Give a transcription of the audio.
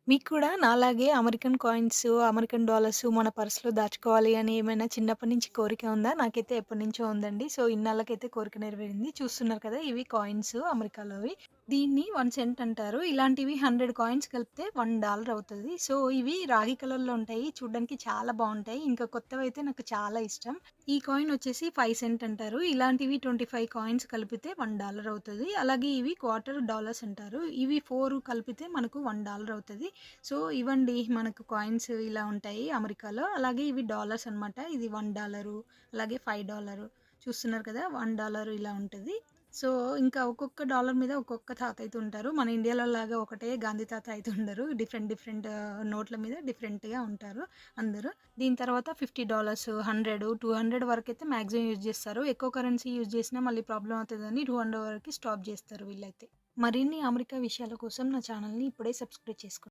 మీకు కూడా నాలాగే అమెరికన్ కాయిన్స్, అమెరికన్ డాలర్స్ మన పర్స్‌లో దాచుకోవాలి అని ఏమైనా చిన్నప్పటి నుంచి కోరిక ఉందా? నాకైతే ఎప్పటినుంచో ఉందండి. సో, ఇన్నాళ్ళకైతే కోరిక నెరవేరింది. చూస్తున్నారు కదా! ఇవి కాయిన్స్ అమెరికాలోవి. దీన్ని 1 సెంట్ అంటారు. ఇలాంటివి 100 కాయిన్స్ కలిపితే $1 అవుతది. సో, ఇవి రాగి కలర్‌లో ఉంటాయి. చూడ్డానికి చాలా బావుంటాయి. ఇంకా కొత్తవైతే నాకు చాలా ఇష్టం. ఈ కాయిన్ వచ్చేసి 5 సెంట్ అంటారు. ఇలాంటివి 25 కాయిన్స్ కలిపితే $1 అవుతది. అలాగే ఇవి క్వార్టర్ డాలర్స్ అంటారు. ఇవి 4 కలిపితే మనకు $1 అవుతది. సో, ఇవండి మనకు కాయిన్స్ ఇలా ఉంటాయి అమెరికాలో. అలాగే ఇవి డాలర్స్ అనమాట. ఇది $1 అలాగే $5 చూస్తున్నారు కదా! $1 ఇలా ఉంటది. సో, ఇంకా ఒక్కొక్క డాలర్ మీద ఒక్కొక్క తాత అయితే ఉంటారు. మన ఇండియాలో లాగా ఒకటే గాంధీ తాత అయితే ఉండరు. డిఫరెంట్ డిఫరెంట్ నోట్ల మీద డిఫరెంట్‌గా ఉంటారు అందరూ. దీని తర్వాత $50, 100, 200 వరకైతే మాక్సిమం యూజ్ చేస్తారు. ఎక్కువ కరెన్సీ యూజ్ చేసినా మళ్ళీ ప్రాబ్లమ్ అవుతదని 200 వరకి స్టాప్ చేస్తారు వీళ్ళైతే. మరిన్ని అమెరికా విషయాల కోసం నా ఛానెల్‌ని ఇప్పుడే సబ్స్క్రైబ్ చేసుకోండి.